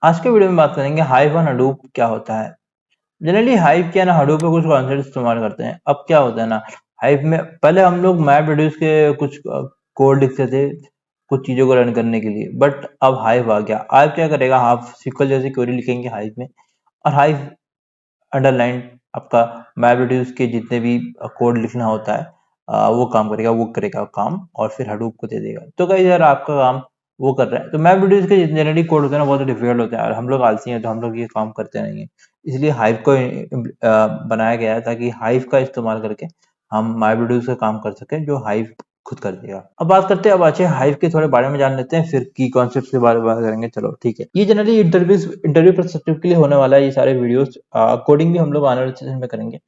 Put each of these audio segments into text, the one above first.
आज के वीडियो में बात करेंगे हाइव और हडूप क्या होता है। जनरली हाइव क्या है ना, हडूप पे कुछ कॉन्सेप्ट इस्तेमाल करते हैं। अब क्या होता है ना, हाइव में पहले हम लोग मैप रिड्यूस के कुछ कोड लिखते थे कुछ चीजों को रन करने के लिए, बट अब हाइव आ गया। हाइव क्या करेगा, आप सिक्वल जैसी क्वेरी लिखेंगे हाइव में, और हाइव अंडरलाइन आपका मैप रिड्यूस के जितने भी कोड लिखना होता है वो काम करेगा, वो करेगा काम और फिर हडूप को दे देगा। तो कई यार आपका काम वो कर रहा है। तो मैप रिड्यूस के जनरली कोड होते हैं ना, बहुत डिफिकल्ट होते हैं और हम लोग आलसी हैं तो हम लोग ये काम करते नहीं है। इसलिए हाइव को बनाया गया है ताकि हाइव का इस्तेमाल करके हम मैप रिड्यूस का काम कर सकें जो हाइव खुद कर देगा। अब बात करते हैं अपाचे हाइव के थोड़े बारे में जान लेते हैं, फिर की कॉन्सेप्ट के बारे में बात करेंगे। चलो ठीक है, ये जनरली इंटरव्यू पर्सपेक्टिव के लिए होने वाला है ये सारे वीडियोस। कोडिंग भी हम लोग आने वाले सेशन में करेंगे।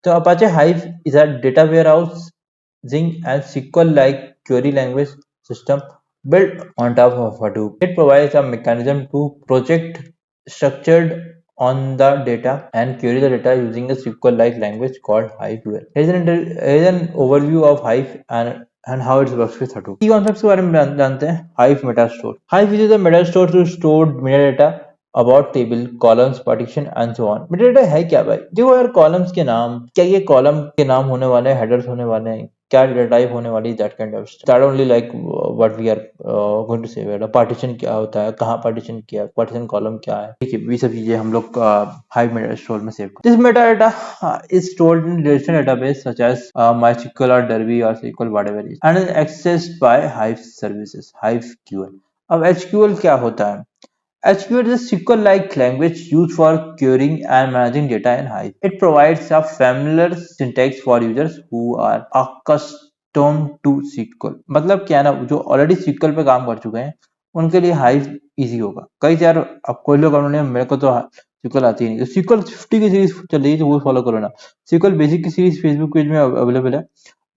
तो Apache Hive is a data warehousing and SQL like query language system built on top of Hadoop. It provides a mechanism to project structured on the data and query the data using a SQL like language called HiveQL. Here's an overview of Hive and how it works with Hadoop. Key concepts के बारे में जानते हैं। Hive Metastore. Hive is a metastore to store metadata about table, columns, partition and so on. metadata है क्या भाई? देखो यार, कॉलम्स के नाम, क्या ये कॉलम के नाम होने वाले हैं, हेडर्स होने वाले हैं, क्या डेटा टाइप होने वाली, that kind of that only like what we are going to say. Partition क्या होता है, कहाँ पार्टीशन किया, पार्टीशन कॉलम क्या है, ठीक है, ये सब चीजें हम लोग हाइव मेटा स्टोर में सेव करते हैं। This metadata is stored in relational database such as MySQL or Derby or SQL whatever it is and is accessed by Hive services, HiveQL. अब HQL क्या होता है? SQL is a SQL-like language used for querying and managing data in Hive. It provides a familiar syntax for users who are accustomed to SQL. मतलब क्या है ना, जो already SQL पे काम कर चुके हैं उनके लिए Hive इजी होगा। कई यार, अब कोई लोग उन्होंने, मेरे को तो SQL आती ही नहीं, तो SQL 50 की सीरीज चल रही है तो वो फॉलो करो ना। SQL बेसिक की सीरीज फेसबुक पेज में अवेलेबल है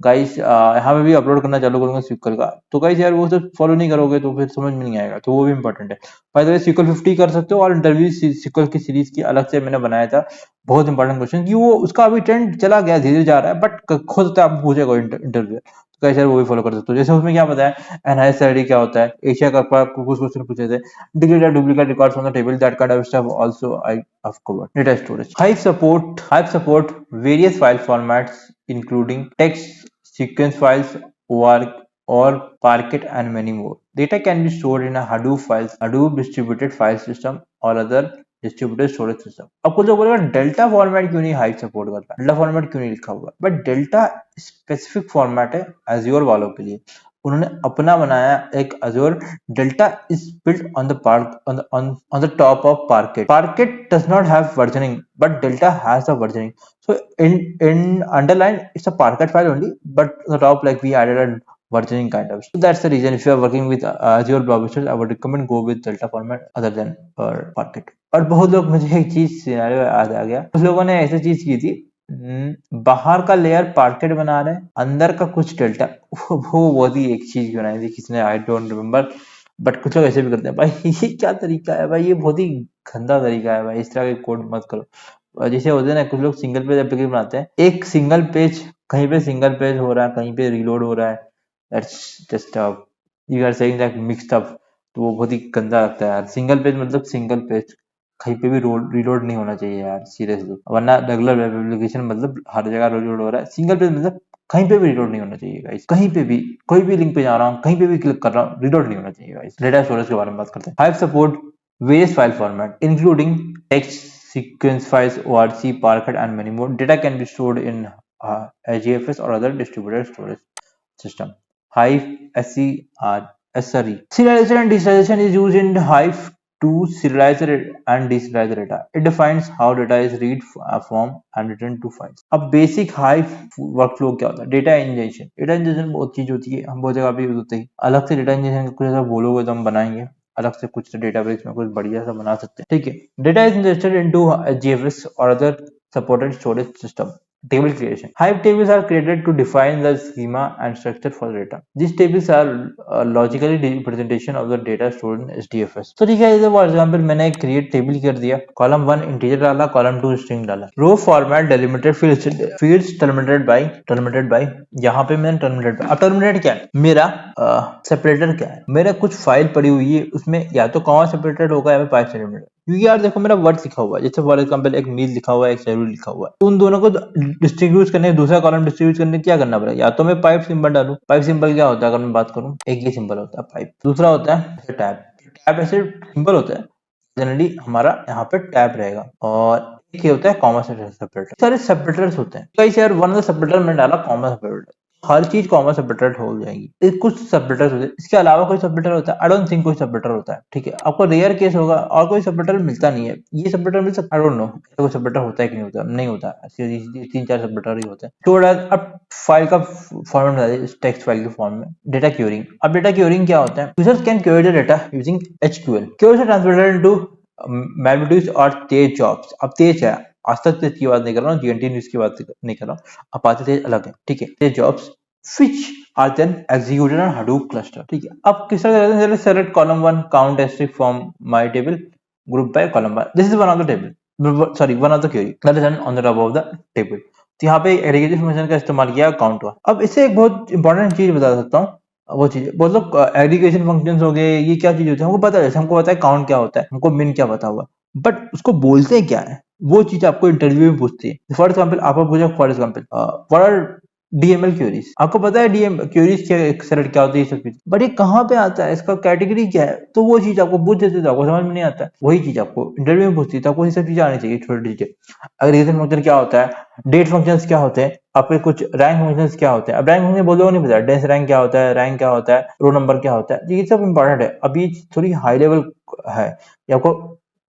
गाइस। यहाँ पे भी अपलोड करना चालू करूंगा SQL का, तो गाइस यार वो सब फॉलो नहीं करोगे तो फिर समझ में नहीं आएगा, तो वो भी इंपॉर्टेंट है। बाय द वे SQL 50 कर सकते हो, और इंटरव्यू SQL की सीरीज की अलग से मैंने बनाया था, बहुत इंपॉर्टेंट क्वेश्चन कि वो उसका अभी ट्रेंड चला गया, धीरे जा रहा है, बट खुद सकता है आप पूछेगा इंटरव्यू, तो कैसे वो भी फॉलो कर सकते हो। जैसे उसमें क्या बताया, एनआईएसआईडी क्या होता है, एशिया का कुछ क्वेश्चन पूछे थे, delete duplicate records on the table, that kind of stuff also I have covered. Data storage, Hive support various file formats including text, sequence files, OR or Parquet and many more. Data can be stored in a Hadoop distributed file system or other distributed storage system. अब कुछ लोग बोलेगा delta format क्यों नहीं hive support करता, delta format क्यों नहीं लिखा हुआ, बट डेल्टा स्पेसिफिक फॉर्मेट है एज्योर वालों के लिए। उन्होंने अपना बनाया एक azure delta is built on the on the top of Parquet. Parquet does not have versioning, but Delta has a versioning. So in underline, it's a Parquet file only, but on the top like we added a versioning kind of. So that's the reason if you are working with Azure Blob Storage, I would recommend go with Delta format other than Parquet. और बहुत लोग, मुझे एक चीज scenario याद आ गया, कुछ लोगों ने ऐसी चीज की थी, बाहर का लेयर पार्केट बना रहे हैं, अंदर का कुछ डेल्टा, वो बहुत ही एक चीज बनाई थी किसने, आई डोंट रिमेम्बर, बट कुछ लोग ऐसे भी करते हैं भाई। ये क्या तरीका है भाई, ये बहुत ही गंदा तरीका है भाई, इस तरह के कोड मत करो। जैसे होते हैं ना, कुछ लोग सिंगल पेज एप्लीकेशन बनाते हैं, एक सिंगल पेज, कहीं पे सिंगल पेज हो रहा है, कहीं पे रीलोड हो रहा है, that's just you are saying that mixed up, तो वो बहुत ही गंदा लगता है यार। सिंगल पेज मतलब सिंगल पेज, कहीं पे भी रीलोड नहीं होना चाहिए यार, सीरियसली, वरना रेगुलर वेब एप्लीकेशन मतलब हर जगह रीलोड हो रहा है, सिंगल पेज मतलब कहीं पे भी रीलोड नहीं होना चाहिए गाइस, कहीं पे भी, कोई भी लिंक पे जा रहा हूँ, कहीं पे भी क्लिक कर रहा हूँ, रीलोड नहीं होना चाहिए गाइस। डेटा स्टोरेज के बारे में बात करते हैं। Hive support various file format including text, sequence files, ORC, Parquet and many more. Data can be stored in AGFS or other distributed storage system. Hive SRE. Serialization and deserialization is used in Hive to serialize and deserialize data. It defines how data is read from and written to files. अब basic Hive workflow क्या होता है? Data injection. Data injection बहुत चीज होती है, हम बहुत जगह पे यूज होते हैं। अलग से डेटा इंजेक्शन कुछ ऐसा बोलोगे तो हम बनाएंगे, अलग से कुछ डेटाबेस में कुछ बढ़िया सा बना सकते हैं, ठीक है। Data is injected into GFS और other supported storage system Table creation. Hive tables are created to define the schema and structure for the data. These tables are logically representation of the data stored in HDFS. तो ठीक है, जैसे for example मैंने एक create table कर दिया, column 1 integer डाला, column 2 string डाला, row format delimited fields terminated by यहाँ पे मैंने टर्मिनेटेड बाय। अब टर्मिनेटेड क्या है, मेरा सेपरेटर क्या है, मेरा कुछ फाइल पड़ी हुई है, उसमें या तो कॉमा सेपरेटेड होगा या फिर पाइप सेपरेटेड। क्योंकि यार देखो मेरा वर्ड लिखा हुआ है, जैसे फॉर एग्जाम्पल एक मील लिखा हुआ है, एक शेड्यूल लिखा हुआ है, तो उन दोनों को डिस्ट्रीब्यूट करने, दूसरा कॉलम डिस्ट्रीब्यूट करने क्या करना पड़ेगा, या तो मैं पाइप सिंबल डालू। पाइप सिंबल क्या होता है अगर मैं बात करूं, एक ये सिंबल होता है पाइप, दूसरा होता है टैब। टैब ऐसे सिंबल होता है, जनरली हमारा यहाँ पे टैब रहेगा, और एक ये होता है कॉमा सेपरेटर। सारे सेपरेटर्स होते हैं, कई यार वन ऑफ द सेपरेटर में डाला कॉमा सेपरेटर, हर चीज कॉमा सेपरेटेड हो जाएगी। कुछ सेपरेटर्स होते हैं, इसके अलावा कोई सेपरेटर होता है, आई डोंट थिंक कोई सेपरेटर होता है। ठीक है, आपको रेयर केस होगा और कोई सेपरेटर मिलता नहीं है, ये सेपरेटर मिल सकता है, आई डोंट नो कोई सेपरेटर होता है कि नहीं होता, नहीं होता, 3-4 सेपरेटर ही होते हैं। तो अब फाइल का फॉर्मेट बता दीजिए, टेक्स्ट फाइल के फॉर्म में। डेटा क्यूरिंग, अब डेटा क्यूरिंग क्या होता है, users can query the data using HQL, query से ट्रांसफर इनटू मैपरेड्यूस और तेज जॉब्स। अब तेज है, आज तक तेज की बात नहीं कर रहा हूँ, जीएनटी न्यूज की बात नहीं कर रहा हूँ, अपाचे तेज अलग है। ठीक है, तेज jobs which are then executed on Hadoop cluster. ठीक है, अब किस तरह करते हैं, select column 1 count asterisk from my table group by column 1. This is one of the table, sorry one of the query that is done on the top of the table. तो यहाँ पे एग्रीगेशन फंक्शन का इस्तेमाल किया count हुआ। अब इससे एक बहुत इंपॉर्टेंट चीज बता सकता हूँ, वो चीज बहुत लोग एग्रीगेशन फंक्शंस हो गए, ये क्या चीज होती है हमको पता है, जैसे हमको पता है काउंट क्या होता है, हमको मिन क्या पता हुआ, बट उसको बोलते क्या है, वो चीज आपको इंटरव्यू में पूछती है। फॉर एग्जाम्पल आपको पूछा, for example what are DML queries, आपको पता है डीएम क्यूरीज क्या सेलेक्ट क्या होती है, सब चीज, बट ये कहाँ पे आता है, इसका कैटेगरी क्या है, तो वो चीज आपको पूछ देते, तो आपको समझ में नहीं आता है, वही चीज आपको इंटरव्यू में पूछती है, तो आपको ये सब चीजें आनी चाहिए, छोटी चीजें। एग्रीगेशन फंक्शन क्या होता है, डेट फंक्शंस क्या होते हैं, आपके कुछ रैंक फंक्शंस क्या होते हैं। अब रैंक फंक्शन बोलो नहीं पता, डेंस रैंक क्या होता है, रैंक क्या होता है, रो नंबर क्या होता है, ये सब इंपॉर्टेंट है। अब ये थोड़ी हाई लेवल है, ये आपको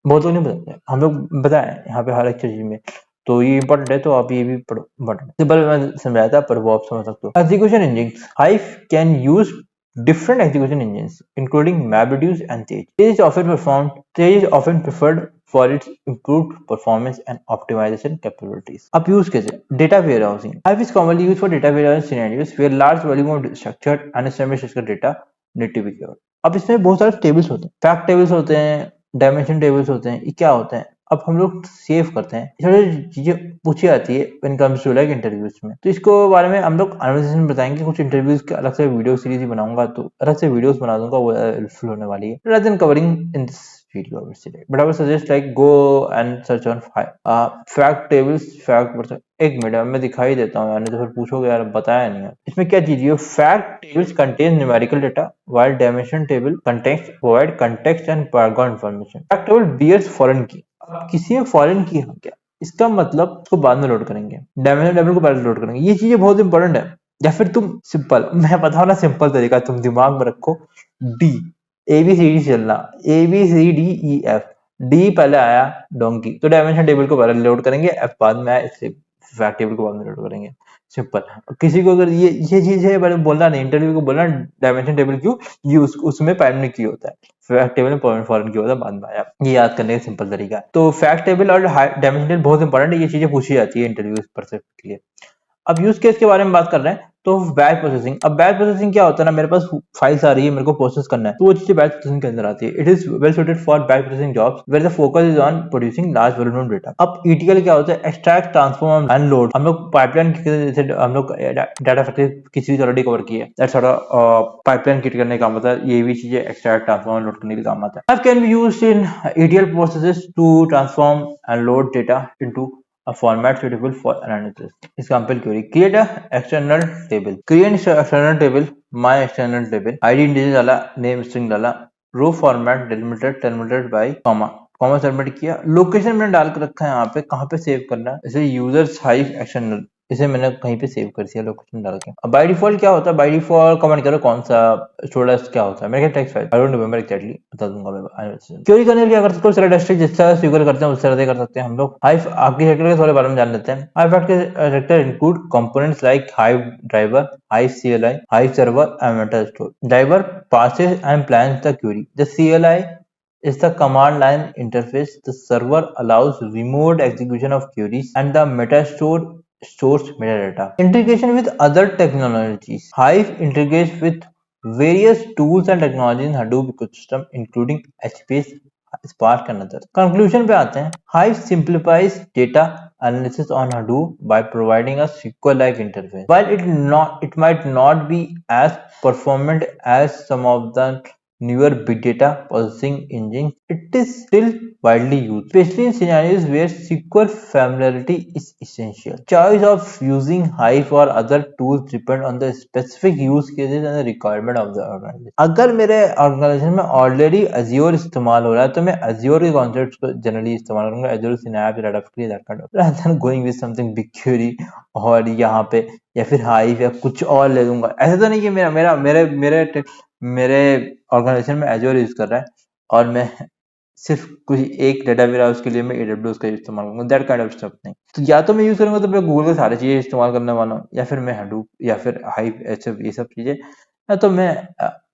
बहुत लोग नहीं बताते, हम लोग बताए यहाँ पे हर एक चीज में, तो ये इंपॉर्टेंट है, तो आप ये भी पढ़ो, इंपॉर्टेंट सिंपल मैं समझाया था, पर वो आप समझ सकते हो। Execution engine, hive can use different execution engines including MapReduce and Tej. Tej is often preferred for its improved performance and optimization capabilities. अब use कैसे, data warehousing. Hive is commonly used for data warehousing scenarios where large volume of structured and semi-structured data need to be kept. अब इसमें बहुत सारे tables होते हैं, fact tables होते हैं, डायमेंशन टेबल्स होते हैं, ये क्या होते हैं, अब हम लोग सेव करते हैं, छोटी चीजें पूछी जाती है when comes to like interviews में, तो इसको बारे में हम लोग एनालिसिस में बताएंगे, कुछ इंटरव्यूज के अलग से वीडियो सीरीज ही बनाऊंगा, तो अलग से वीडियोस बना दूंगा, वो हेल्पफुल होने वाली है, rather than covering in this video obviously, but I would suggest like go and search on fact tables, fact, एक मिनट मैं दिखाई देता हूँ यार, नहीं तो फिर पूछोगे यार बताया नहीं है, इसमें क्या चीज है। Fact tables contain numerical data while dimension table context provide context and background information. Fact table bears foreign key, अब किसी में फॉरेन की हो क्या, इसका मतलब उसको बाद में लोड करेंगे, डायमेंशन टेबल को पहले लोड करेंगे, ये चीजें बहुत इंपॉर्टेंट है। या फिर तुम सिंपल, मैं बताऊं ना सिंपल तरीका, तुम दिमाग में रखो, D A B C D चलना, A B C D E F, D पहले आया डोंकी, तो डायमेंशन टेबल को पहले लोड करेंगे, एफ बाद में आया, इससे फैक्ट टेबल को बाद में लोड करेंगे, सिंपल। किसी को अगर ये चीज है बड़े बोलना नहीं, इंटरव्यू को बोलना डायमेंशन टेबल क्यों, ये उसमें प्राइमरी की होता है, फैक्ट टेबल में फॉरेन की होता है बाद में आया, ये याद करने का सिंपल तरीका है। तो फैक्ट टेबल और डायमेंशन टेबल बहुत इंपॉर्टेंट है, ये चीजें पूछी जाती है इंटरव्यू परसेप्ट के लिए। अब यूज केस के बारे में बात कर रहे हैं, तो बैच प्रोसेसिंग। अब बैच प्रोसेसिंग क्या होता है ना, मेरे पास फाइल्स आ रही है, मेरे को प्रोसेस करना है, तो वो चीजें बैच प्रोसेसिंग के अंदर आती है। It is well suited for batch processing jobs where the focus is on producing large volume of data. अब ईटीएल क्या होता है, एक्सट्रैक्ट ट्रांसफॉर्म एंड लोड। हम लोग पाइपलाइन जैसे हम लोग डाटा फैक्ट्री की चीज ऑलरेडी कवर की है, दैट्स पाइपलाइन किट करने का मतलब ये भी चीजें एक्सट्रैक्ट ट्रांसफॉर्म लोड करने के काम आता है। Can be used in ETL processes to transform and load data into a format suitable for analysis. Example query: create a external table. Create external table, my external table, id integer डाला, name string डाला, row format delimited by comma submit किया, location मैंने डाल कर रखा है यहाँ पे, कहाँ पे सेव करना है, जैसे यूजर्स हाइव एक्सटर्नल, इसे मैंने कहीं पे सेव कर दिया लोकेशन डाल के। अब बाय डिफॉल्ट क्या होता है, बाय डिफॉल्ट कमेंट करो कौन सा स्टोरेज क्या होता है, मेरे ख्याल text file, I don't remember exactly, बता दूंगा मैं। क्वेरी करने क्या कर सकते हो, सेलेक्ट डिस्ट्रिक्ट जिस तरह से करते हैं उस तरह से कर सकते हैं हम लोग। हाइव आर्किटेक्चर के थोड़े बारे में जान लेते हैं। Hive architecture include components like hive driver, hive CLI, hive server and Meta store. Driver passes and plans the query. The CLI is the command line interface. The server allows remote execution of queries, and the meta store stores metadata. Integration with other technologies. Hive integrates with various tools and technologies in Hadoop ecosystem, including HBase, Spark, and others. Conclusion पे आते हैं. Hive simplifies data analysis on Hadoop by providing a SQL-like interface. While it might not be as performant as some of the newer big data processing engines, it is still widely used, especially in scenarios where SQL familiarity is essential. Choice of using Hive or other tools depend on the specific use cases and the requirement of the organization. अगर मेरे organisation में already Azure इस्तेमाल हो रहा है तो मैं Azure के कॉन्सेप्ट को जनरली इस्तेमाल करूंगा, Azure Synapse, Redis, that kind of, rather than going with something BigQuery और यहाँ पे या फिर Hive या कुछ और ले लूंगा. ऐसा तो नहीं कि मेरा मेरा मेरे मेरे मेरे ऑर्गेनाइजेशन में Azure यूज कर रहा है और मैं सिर्फ कुछ एक डेटा वेयर हाउस के लिए मैं AWS का इस्तेमाल करूंगा, दैट काइंड ऑफ स्टफ नहीं. तो या तो मैं यूज करूंगा तो मैं गूगल के सारी चीजें इस्तेमाल करने वाला हूँ, या फिर मैं Hadoop या फिर Hive HF ये सब चीजें, या तो मैं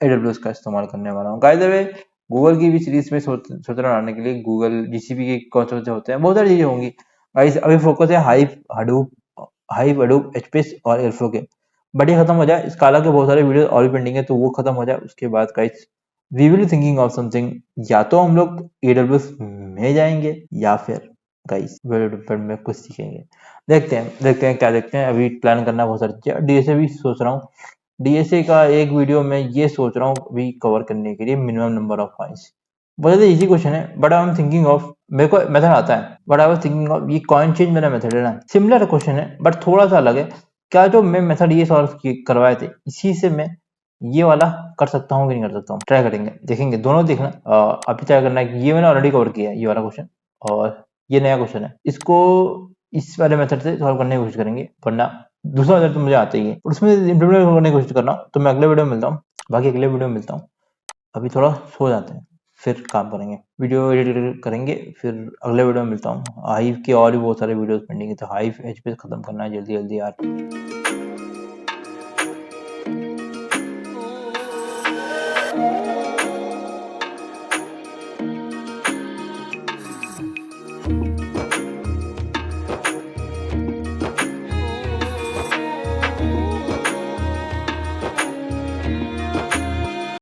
AWS का इस्तेमाल करने वाला हूँ. बाय द वे गूगल की भी सीरीज में सोच रहा हूँ आने के लिए. गूगल GCP के कौन से होते हैं, बहुत सारी चीजें होंगी. गाइस अभी फोकस है Hive Hadoop HBase और Airflow के. बट ये खत्म हो जाए, स्काला के बहुत सारे वीडियो और भी पेंडिंग है, तो वो खत्म हो जाए उसके बाद guys we will thinking of something. या तो हम लोग AWS में जाएंगे या फिर गाइस डेवलपमेंट में कुछ सीखेंगे. देखते हैं क्या देखते हैं. अभी प्लान करना बहुत सारी चीजें. DSA भी सोच रहा हूँ. DSA का एक वीडियो में ये सोच रहा हूँ अभी कवर करने के लिए मिनिमम नंबर ऑफ कॉइन्स. बहुत इजी क्वेश्चन है but I am thinking of, मेरे को मेथड आता है but I was thinking of, ये कॉइन चेंज मेरा मेथड है ना, सिमिलर क्वेश्चन है बट थोड़ा सा अलग है. क्या जो मैं मेथड ये सॉल्व करवाए थे इसी से मैं ये वाला कर सकता हूँ कि नहीं कर सकता हूँ, ट्राई करेंगे, देखेंगे दोनों देखना. अभी ट्राई करना है कि ये मैंने ऑलरेडी कवर किया है ये वाला क्वेश्चन, और ये नया क्वेश्चन है, इसको इस वाले मेथड से सॉल्व करने की कोशिश करेंगे. वरना दूसरा मेथड तो मुझे आता ही है, उसमें इम्प्लीमेंट करने की कोशिश करना. तो मैं अगले वीडियो में मिलता हूँ, बाकी अगले वीडियो में मिलता हूँ. अभी थोड़ा सो जाते हैं, फिर काम करेंगे, वीडियो एडिट करेंगे, फिर अगले वीडियो में मिलता हूँ. हाइव के और भी बहुत सारे वीडियोस पेंडिंग है, तो हाइव एचपीएस खत्म करना है जल्दी जल्दी यार.